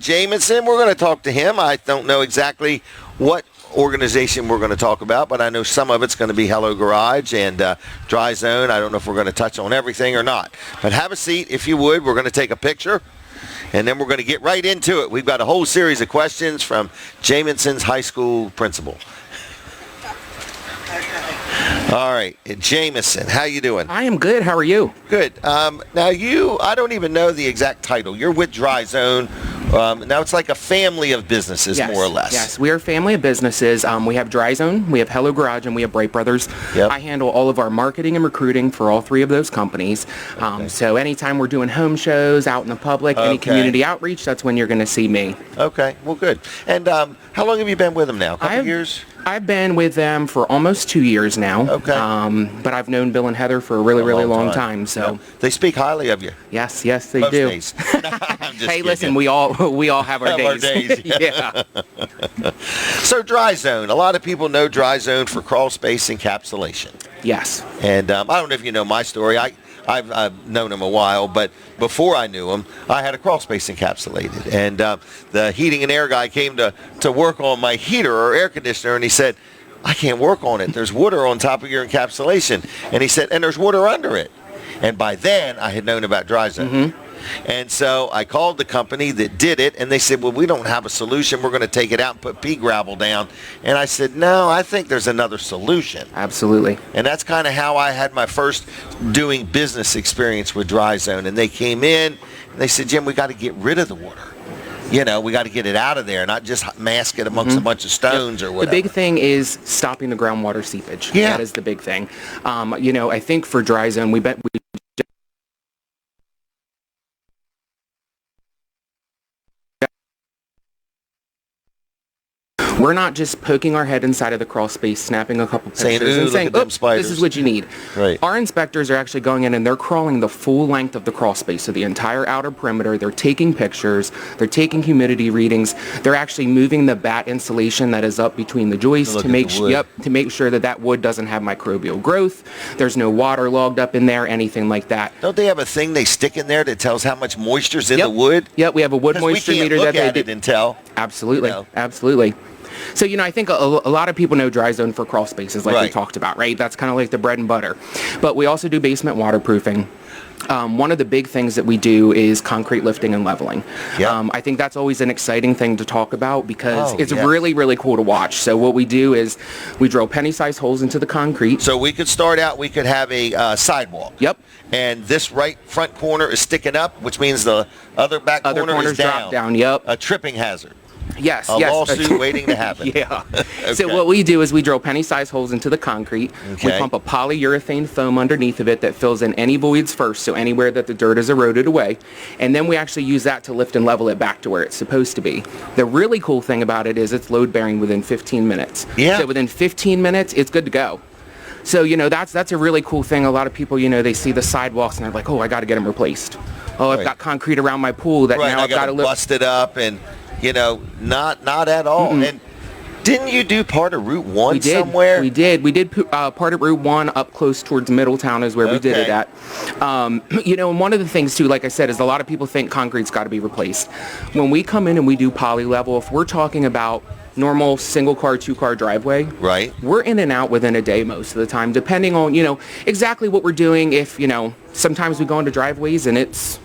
Jamison. We're going to talk to him. I don't know exactly what organization we're going to talk about, but I know some of it's going to be Hello Garage and DryZone. I don't know if we're going to touch on everything or not. But have a seat if you would. We're going to take a picture, and then we're going to get right into it. We've got a whole series of questions from Jamison's high school principal. All right, Jamison, how you doing? I am good. How are you? Good. Now I don't even know the exact title. You're with DryZone. Now it's like a family of businesses, Yes, more or less. Yes, we are a family of businesses. We have DryZone, we have Hello Garage, and we have Bright Brothers. Yep. I handle all of our marketing and recruiting for all three of those companies. So anytime we're doing home shows out in the public, any community outreach, that's when you're going to see me. Okay, well, good. And how long have you been with them now? A couple years? I've been with them for almost 2 years now. Okay. But I've known Bill and Heather for a really long time. So yep. They speak highly of you. Yes, they Most do. days. I'm just Hey, kidding. listen, we all have our days. Our days. Yeah. So DryZone, a lot of people know DryZone for crawl space encapsulation. Yes. And I don't know if you know my story. I've known him a while, but before I knew him, I had a crawl space encapsulated. And the heating and air guy came to work on my heater or air conditioner, and he said, I can't work on it. There's water on top of your encapsulation. And he said, and there's water under it. And by then, I had known about DryZone. Mm-hmm. And so I called the company that did it, and they said, well, we don't have a solution. We're going to take it out and put pea gravel down. And I said, no, I think there's another solution. Absolutely. And that's kind of how I had my first doing business experience with DryZone. And they came in, and they said, Jim, we got to get rid of the water. You know, we got to get it out of there, not just mask it amongst a bunch of stones or whatever. The big thing is stopping the groundwater seepage. Yeah. That is the big thing. I think for DryZone, we we're not just poking our head inside of the crawl space, snapping a couple pictures and saying, oops, this is what you need. Right. Our inspectors are actually going in and they're crawling the full length of the crawl space, so the entire outer perimeter. They're taking pictures. They're taking humidity readings. They're actually moving the bat insulation that is up between the joists to make sure that wood doesn't have microbial growth. There's no water logged up in there, anything like that. Don't they have a thing they stick in there that tells how much moisture's in the wood? Yep, we have a wood moisture meter that they look at it and tell. Absolutely, you know. absolutely. So, I think a lot of people know DryZone for crawl spaces, like we talked about, right? That's kind of like the bread and butter. But we also do basement waterproofing. One of the big things that we do is concrete lifting and leveling. Yep. I think that's always an exciting thing to talk about because it's really cool to watch. So what we do is we drill penny-sized holes into the concrete. So we could start out, we could have a sidewalk. Yep. And this right front corner is sticking up, which means the other back corner is down. Drop down, yep. A tripping hazard. Yes, a lawsuit waiting to happen. Yeah. Okay. So what we do is we drill penny-sized holes into the concrete. Okay. We pump a polyurethane foam underneath of it that fills in any voids first, so anywhere that the dirt is eroded away. And then we actually use that to lift and level it back to where it's supposed to be. The really cool thing about it is it's load-bearing within 15 minutes. Yeah. So within 15 minutes, it's good to go. So, that's a really cool thing. A lot of people, they see the sidewalks and they're like, oh, I got to get them replaced. Oh, I've got concrete around my pool that now I've got to bust it up and... not at all. Mm-mm. And didn't you do part of Route 1 somewhere? We did. We did part of Route 1 up close towards Middletown is where we did it at. And one of the things, too, like I said, is a lot of people think concrete's got to be replaced. When we come in and we do poly level, if we're talking about normal single-car, two-car driveway, right, we're in and out within a day most of the time, depending on, exactly what we're doing. If, sometimes we go into driveways and it's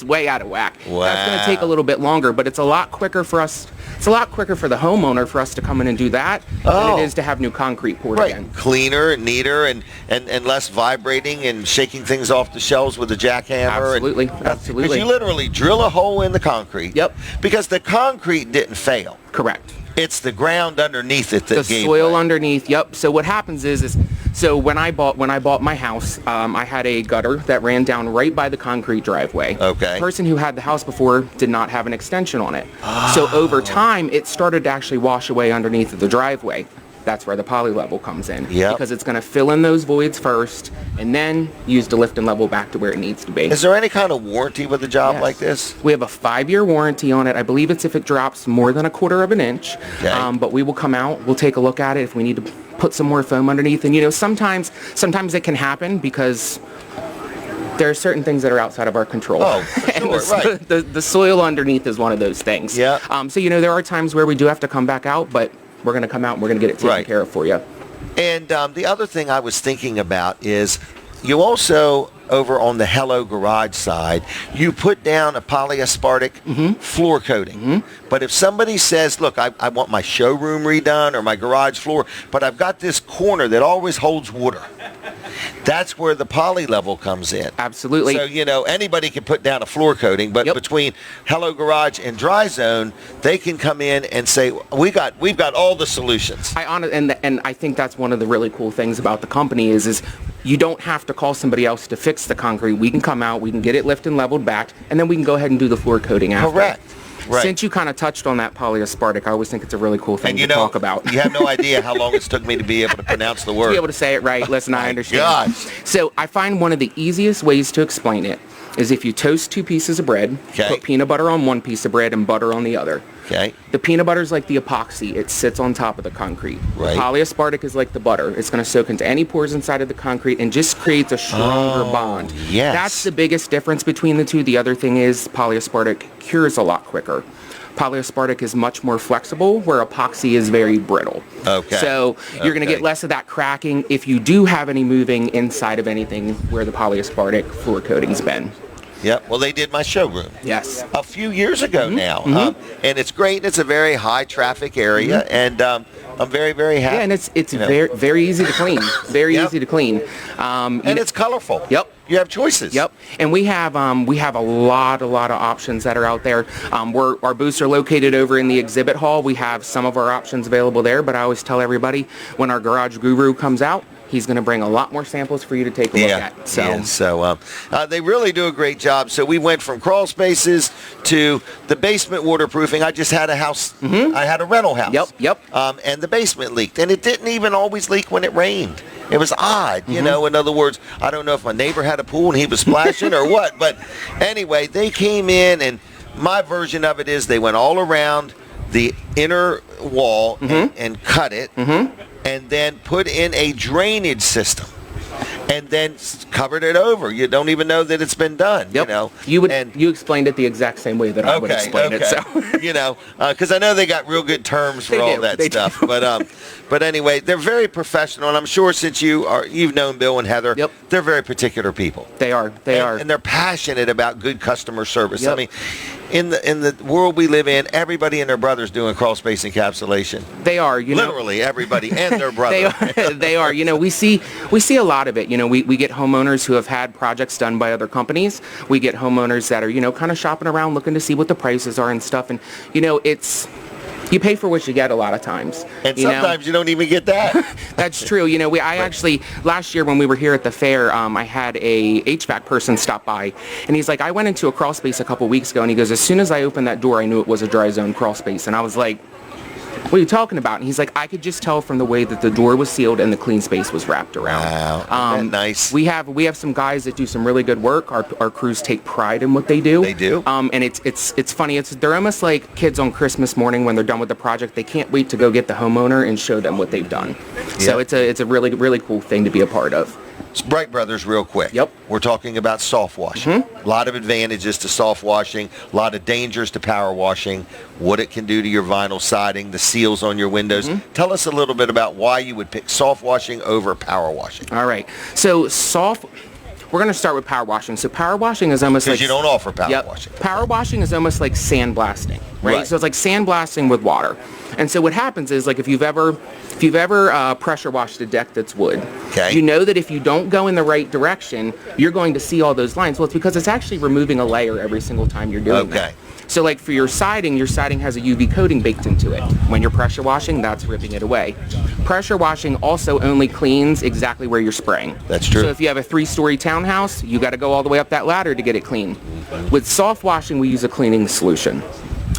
way out of whack. Wow. That's going to take a little bit longer, but it's a lot quicker for us. It's a lot quicker for the homeowner for us to come in and do that than it is to have new concrete poured in. Cleaner, neater, and less vibrating and shaking things off the shelves with a jackhammer. Absolutely. Because you literally drill a hole in the concrete. Yep. Because the concrete didn't fail. Correct. It's the ground underneath it that gave soil underneath. Yep. So what happens is so when I bought my house, I had a gutter that ran down right by the concrete driveway. Okay. The person who had the house before did not have an extension on it. Oh. So over time, it started to actually wash away underneath of the driveway. That's where the poly level comes in. Yep. Because it's going to fill in those voids first and then use to lift and level back to where it needs to be. Is there any kind of warranty with a job like this? We have a 5-year warranty on it. I believe it's if it drops more than 1/4 of an inch. Okay. But we will come out. We'll take a look at it if we need to put some more foam underneath. And, sometimes it can happen because There are certain things that are outside of our control. Oh, for And sure, right. the soil underneath is one of those things. Yeah. So, there are times where we do have to come back out, but we're going to come out and we're going to get it taken Right. care of for you. And the other thing I was thinking about is you also, over on the Hello Garage side, you put down a polyaspartic floor coating. But if somebody says, look, I want my showroom redone or my garage floor, but I've got this corner that always holds water, that's where the poly level comes in. Absolutely. So, anybody can put down a floor coating, but Yep. between Hello Garage and DryZone, they can come in and say, we've got all the solutions. And I think that's one of the really cool things about the company is you don't have to call somebody else to fix the concrete. We can come out, we can get it lifted and leveled back, and then we can go ahead and do the floor coating after. Correct. Right. Since you kind of touched on that polyaspartic, I always think it's a really cool thing And to talk about. You have no idea how long it's took me to be able to pronounce the word. To be able to say it right. Listen, I My understand. gosh. So I find one of the easiest ways to explain it is if you toast 2 pieces of bread, Okay. put peanut butter on one piece of bread and butter on the other. Okay. The peanut butter is like the epoxy. It sits on top of the concrete. Right. The polyaspartic is like the butter. It's going to soak into any pores inside of the concrete and just creates a stronger bond. yes. That's the biggest difference between the two. The other thing is polyaspartic cures a lot quicker. Polyaspartic is much more flexible, where epoxy is very brittle. Okay. So you're going to Okay. get less of that cracking if you do have any moving inside of anything where the polyaspartic floor coating's been. Yep. Well, they did my showroom Yes. a few years ago now, and it's great. It's a very high traffic area, and I'm very, very happy. Yeah, and it's very easy to clean. Very Yep. easy to clean. And it's colorful. Yep. You have choices. Yep, and we have a lot of options that are out there. Our booths are located over in the exhibit hall. We have some of our options available there, but I always tell everybody when our garage guru comes out, he's going to bring a lot more samples for you to take a look at. So they really do a great job. So we went from crawl spaces to the basement waterproofing. I just had a house. I had a rental house. Yep. And the basement leaked, and it didn't even always leak when it rained. It was odd, In other words, I don't know if my neighbor had a pool and he was splashing or what, but anyway, they came in, and my version of it is they went all around the inner wall and cut it, and then put in a drainage system, and then covered it over. You don't even know that it's been done. Yep. You explained it the exact same way that I would explain it. So. Because I know they got real good terms for all that stuff. But anyway, they're very professional, and I'm sure since you've known Bill and Heather, they're very particular people. They are. And they're passionate about good customer service. Yep. I mean, in the world we live in, everybody and their brother's doing crawl space encapsulation. They are. Literally everybody and their brother. They are. We see a lot of it. We get homeowners who have had projects done by other companies. We get homeowners that are, kind of shopping around looking to see what the prices are and stuff. And, you pay for what you get a lot of times. And sometimes you don't even get that. That's true. I actually, last year when we were here at the fair, I had a HVAC person stop by, and he's like, I went into a crawl space a couple weeks ago, and he goes, as soon as I opened that door, I knew it was a DryZone crawl space. And I was like, what are you talking about? And he's like, I could just tell from the way that the door was sealed and the clean space was wrapped around. Wow, isn't that nice? We have some guys that do some really good work. Our crews take pride in what they do. They do. And it's funny. They're almost like kids on Christmas morning when they're done with the project. They can't wait to go get the homeowner and show them what they've done. Yep. So it's a really, really cool thing to be a part of. Bright Brothers, real quick. Yep. We're talking about soft washing. A lot of advantages to soft washing, a lot of dangers to power washing, what it can do to your vinyl siding, the seals on your windows. Tell us a little bit about why you would pick soft washing over power washing. All right. So we're going to start with power washing. So power washing is almost like... Because you don't offer power washing. Power washing is almost like sandblasting, right? So it's like sandblasting with water. And so what happens is, like, if you've ever pressure washed a deck that's wood, you know that if you don't go in the right direction, you're going to see all those lines. Well, it's because it's actually removing a layer every single time you're doing that. So like for your siding has a UV coating baked into it. When you're pressure washing, that's ripping it away. Pressure washing also only cleans exactly where you're spraying. That's true. So if you have a 3-story townhouse, you got to go all the way up that ladder to get it clean. With soft washing, we use a cleaning solution.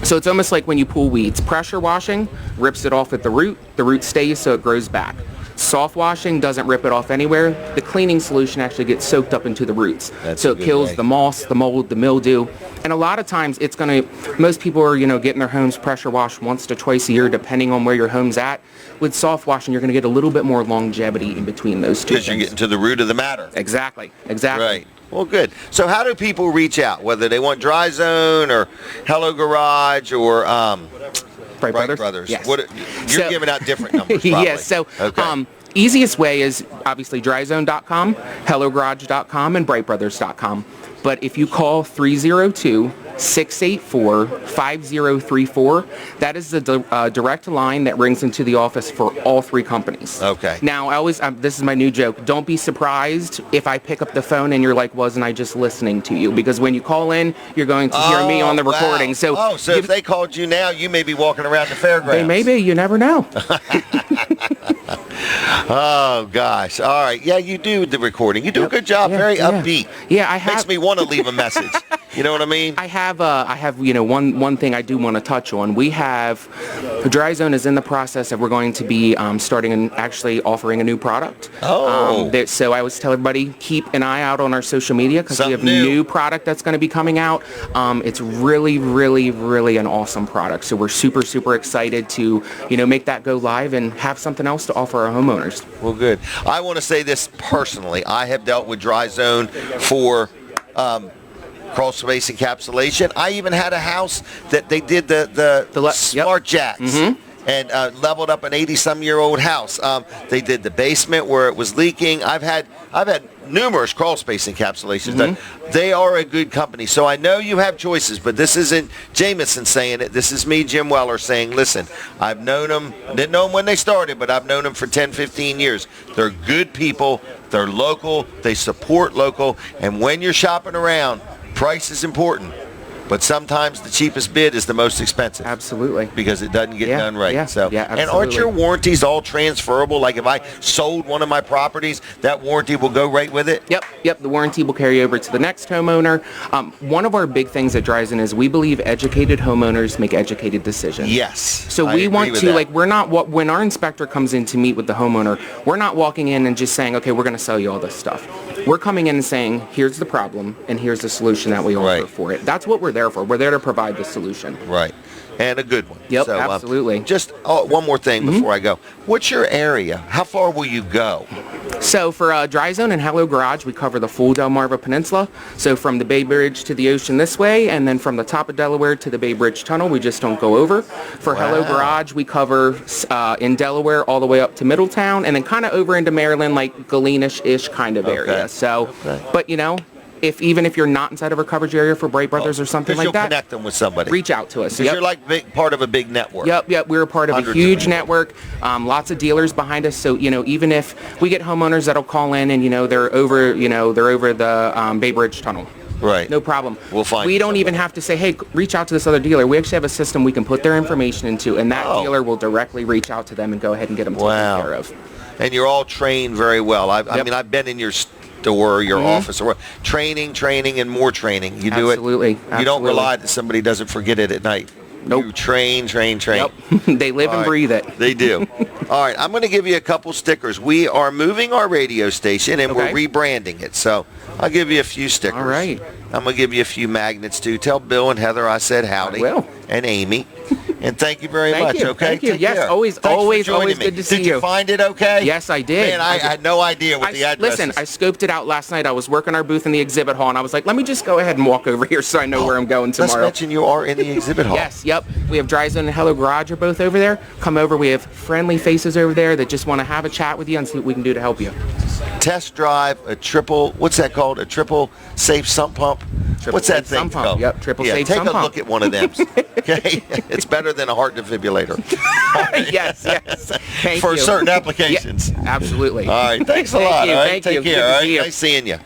So it's almost like when you pull weeds. Pressure washing rips it off at the root stays so it grows back. Soft washing doesn't rip it off anywhere. The cleaning solution actually gets soaked up into the roots. So it kills the moss, the mold, the mildew. And a lot of times most people are, getting their homes pressure washed once to twice a year, depending on where your home's at. With soft washing, you're going to get a little bit more longevity in between those two things. Because you're getting to the root of the matter. Exactly. Right. Well, good. So how do people reach out, whether they want DryZone or Hello Garage or Bright Bright Brothers? Brothers? Yes. You're giving out different numbers, probably. Yes. So Okay. easiest way is obviously DryZone.com, HelloGarage.com, and BrightBrothers.com. But if you call 302-684-5034, that is the direct line that rings into the office for all three companies. Okay. Now, I always, this is my new joke, don't be surprised if I pick up the phone and you're like, wasn't I just listening to you? Because when you call in, you're going to hear me on the recording. Wow. So if they called you now, you may be walking around the fairgrounds. They may be, you never know. Oh, gosh. All right. Yeah, you do the recording. You do a good job. Very upbeat. Yeah, I have. Makes me want to leave a message. You know what I mean? I have, one thing I do want to touch on. We have, DryZone is in the process of we're going to be starting and actually offering a new product. Oh. So I always tell everybody, keep an eye out on our social media because we have new product that's going to be coming out. It's really, really, really an awesome product. So we're super, super excited to, make that go live and have something else to offer our homeowners. Well, good. I want to say this personally. I have dealt with DryZone for crawl space encapsulation. I even had a house that they did the smart jacks. And leveled up an 80-some-year-old house. They did the basement where it was leaking. I've had numerous crawl space encapsulations done. They are a good company. So I know you have choices, but this isn't Jameson saying it. This is me, Jim Weller, saying, listen, I've known them, didn't know them when they started, but I've known them for 10, 15 years. They're good people. They're local. They support local. And when you're shopping around, price is important. But sometimes the cheapest bid is the most expensive. Absolutely. Because it doesn't get done right. Absolutely. And aren't your warranties all transferable? Like if I sold one of my properties, that warranty will go right with it? Yep. The warranty will carry over to the next homeowner. One of our big things at DryZone is we believe educated homeowners make educated decisions. Yes. So we want to, we're not, when our inspector comes in to meet with the homeowner, we're not walking in and just saying, okay, we're going to sell you all this stuff. We're coming in and saying, here's the problem and here's the solution that we offer for it. That's what we're there for. We're there to provide the solution. Right. And a good one. Yep, so, absolutely. Just one more thing before I go. What's your area? How far will you go? So for DryZone and Hello Garage, we cover the full Delmarva Peninsula. So from the Bay Bridge to the ocean this way, and then from the top of Delaware to the Bay Bridge Tunnel, we just don't go over. For Hello Garage, we cover in Delaware all the way up to Middletown, and then kind of over into Maryland, like Galena-ish kind of area. So, but even if you're not inside of our coverage area for Bright Brothers or something like that, connect them with somebody. Reach out to us. Because you're like part of a big network. Yep. We're a part of a huge network. Lots of dealers behind us. So even if we get homeowners that'll call in and they're over the Bay Bridge Tunnel. Right. No problem. We'll find. We don't even have to say, hey, reach out to this other dealer. We actually have a system we can put their information into, and that dealer will directly reach out to them and go ahead and get them taken care of. And you're all trained very well. I mean, I've been in your store, your office, or training, and more training. You do it. Absolutely. You don't rely that somebody doesn't forget it at night. Nope. You train. Yep. They live and breathe it. They do. All right. I'm going to give you a couple stickers. We are moving our radio station, and we're rebranding it. So I'll give you a few stickers. All right. I'm going to give you a few magnets, too. Tell Bill and Heather I said howdy. I will. And Amy. And thank you very much, okay? Thank you. Take yes, care. always good to see you. Did you find it okay? Yes, I did. Man, I had no idea what the address Listen, is. I scoped it out last night. I was working our booth in the exhibit hall, and I was like, let me just go ahead and walk over here so I know where I'm going tomorrow. Let's mention you are in the exhibit hall. Yes, yep. We have DryZone and Hello Garage are both over there. Come over. We have friendly faces over there that just want to have a chat with you and see what we can do to help you. Test drive a triple, what's that called? A triple safe sump pump? What's that thing called? Yep, triple safe sump pump. Take a look at one of them. Okay? It's better than a heart defibrillator. Yes. Thank For you. certain applications. Yeah, absolutely. All right. Thanks a lot. You. All right. Thank you. Take care. Good to All right. see you. Nice seeing you.